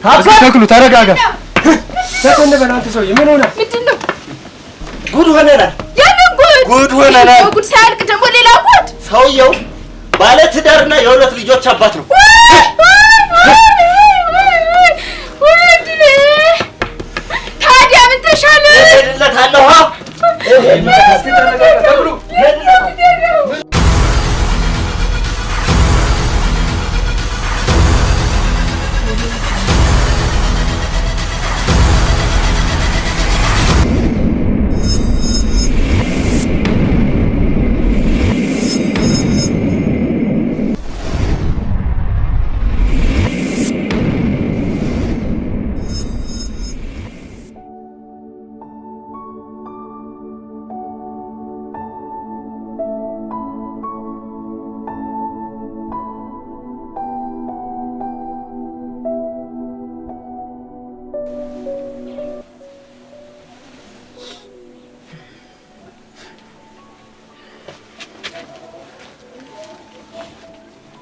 ተክሉ ተረጋጋ። ተከነ በእናንተ ሰውዬ ምን ሆነ? ምንድነው? ጉድ ሆነናል። የምን ጉድ ሆነናል? ጉድ ሳያልቅ ደግሞ ሌላ ጉድ። ሰውየው ባለ ትዳርና የሁለት ልጆች አባት ነው። ታዲያ ምን ተሻለ? እሄድለታለሁ።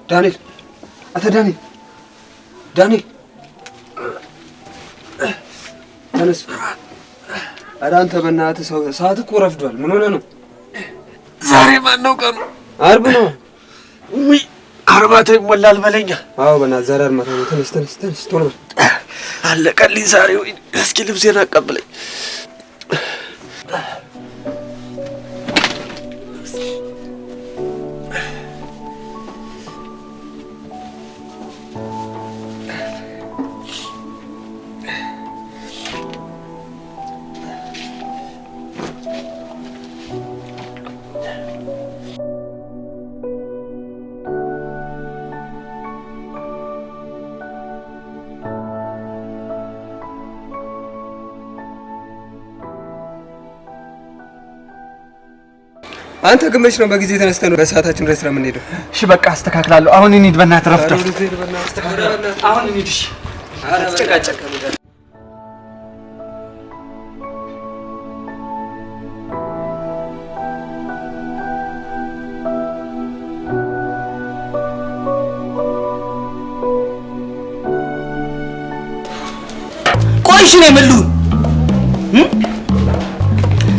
ዳንኤል አተ ዳንኤል ተነስ። ኧረ አንተ በእናትህ ሰዓት እኮ ረፍዷል። ምን ሆነህ ነው? ዛሬ ማን ነው ቀኑ? ዓርብ ነው። ውይ አርባታ ይሞላል በለኛ። አዎ በእናትህ ዛሬ አርማታ ነው። ተነስ ቶሎ በል። አለቀልኝ ዛሬ። ወይ እስኪ ልብሴን አቀብለኝ። አንተ ግመሽ ነው በጊዜ ተነስተህ ነው በሰዓታችን ድረስ ነው የምንሄደው? እሺ በቃ አስተካክላለሁ። አሁን እንሂድ በእናትህ ረፍዷል። አሁን እንሂድ። እሺ አትጨቃጨቅ። ቆይ እሺ ነው የምልህ።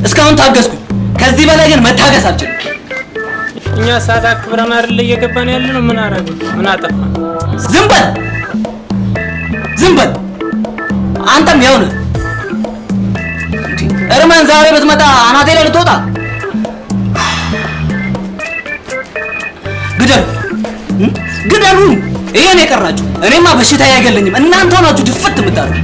እስካሁን ታገስኩ። ከዚህ በላይ ግን መታገስ አልችልም። እኛ ሰዓት አክብረን አይደል እየገባን ያለ ነው። ምን አደረግን? ምን አጠፋን? ዝም በል አንተም ያው ነህ። እርመን ዛሬ ብትመጣ አናቴ ላይ ልትወጣ። ግደሉን። ይሄን የቀራችሁ እኔማ በሽታ አይገለኝም። እናንተ ሆናችሁ ድፍት የምታደርጉ።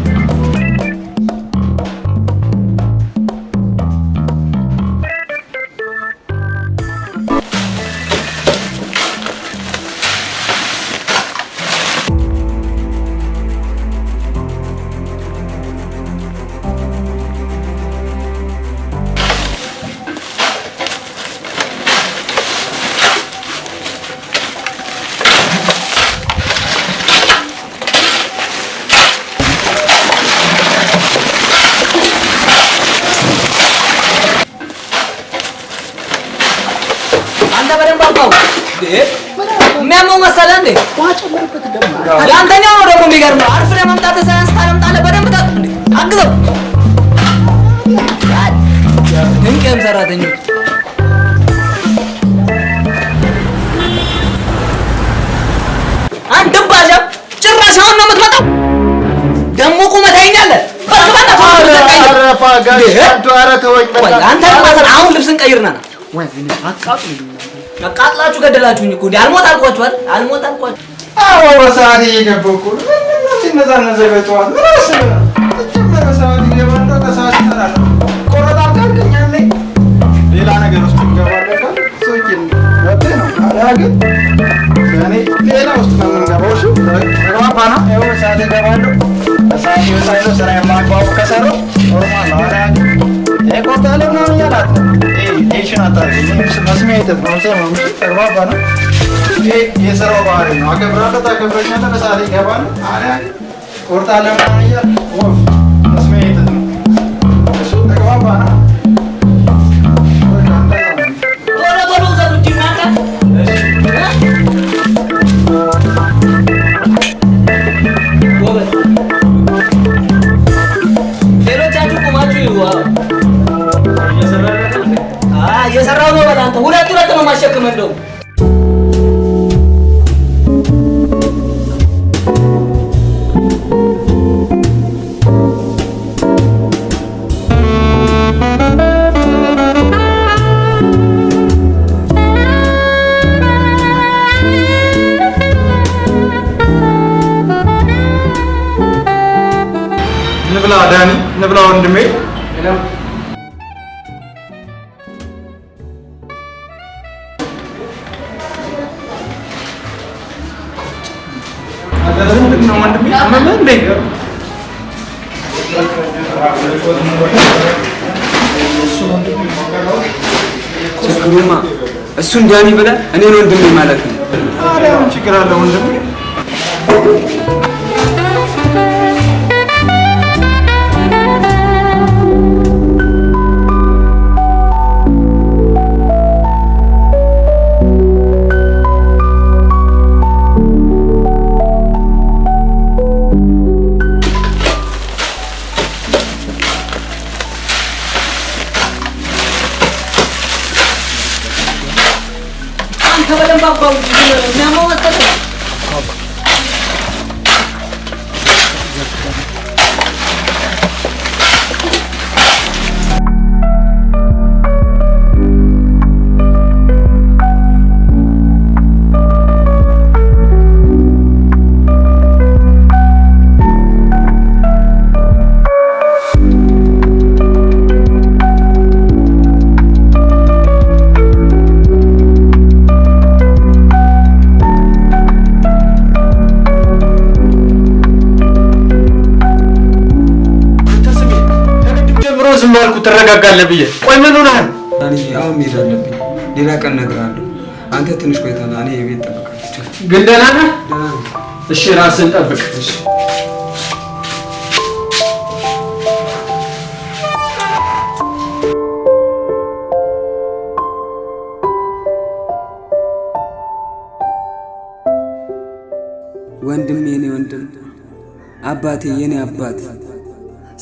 የሚያመው መሰለህ እንዴ? ያንተኛው ነው ደግሞ የሚገርመው። አርፍደህ መምጣትህ ሳያንስ ታለምጣለህ። በደንብ አግዘው። ድንቅም ሰራተኞች አንድም ባሻ ጭራሽ አሁን ነው የምትመጣው። ደግሞ ቁመህ ታይኛለህ። አሁን ልብስን ቀይርና ና። አቃጥላችሁ ገደላችሁኝ እኮ። አልሞት አልኳችሁ አይደል? አልሞት አልኳችሁ። አዎ በሰዓት እየገባሁ እኮ ነው። ሲነዛነዘ በጠዋት ምን አስበህ ነው? በሰዓት እየገባሁ ከሰዓት ይጠራል። ቆረጣ አልከኛለኝ። ሌላ ነገር ውስጥ እንገባለን። ሰውዬ ወጥተህ ነው አላ ግን እኔ ሌላ ውስጥ ነው የምንገባው። እሺ ተግባባና ይኸው በሰዓት እገባለሁ። በሰዓት ይወጣለሁ። ስራ የማግባቡ ከሰራሁ ኖርማል ነው አላ ቆጣለ ነው ያላት። ቴንሽን አታርጉኝ። መስሚያ ይተፈውሰ ነው። ተግባባና የሰራው ባህሪ ነው። አከብራለሁ፣ ታከብረኛለህ። በሰዓት ይገባል። አሪያ ቆርጣለሁ ነው ያላት። መስሚያ ይተፈው እሱ ተግባባና እንብላ ዳኒ፣ እንብላ ወንድሜ። ነው ወንድሜ አመመህ እንዴ? ችግሩማ እሱን ዳኒ ብለህ እኔን ወንድሜ ማለት ነው። አረ ችግር አለ ወንድሜ። ዝም አልኩት ትረጋጋለህ ብዬ። ቆይ ምን ሆነሃል? እኔ አሁን መሄድ አለብኝ። ሌላ ቀን እነግርሃለሁ። አንተ ትንሽ ቆይተና እኔ ቤት ጠብቃለሁ። ግን ደህና ነህ? እሺ ራስን ጠብቅ። እሺ ወንድሜ የኔ ወንድም፣ አባቴ የኔ አባት፣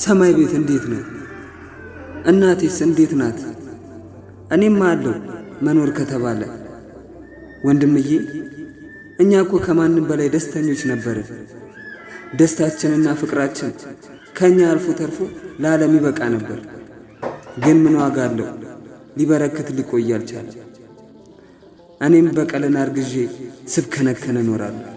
ሰማይ ቤት እንዴት ነው? እናቴስ እንዴት ናት? እኔማ አለው መኖር ከተባለ ወንድምዬ፣ እኛ እኮ ከማንም በላይ ደስተኞች ነበር። ደስታችንና ፍቅራችን ከኛ አልፎ ተርፎ ለዓለም ይበቃ ነበር። ግን ምን ዋጋ አለው? ሊበረክት ሊቆይ አልቻለም። እኔም በቀልን አርግዤ ስብከነከነ እኖራለሁ።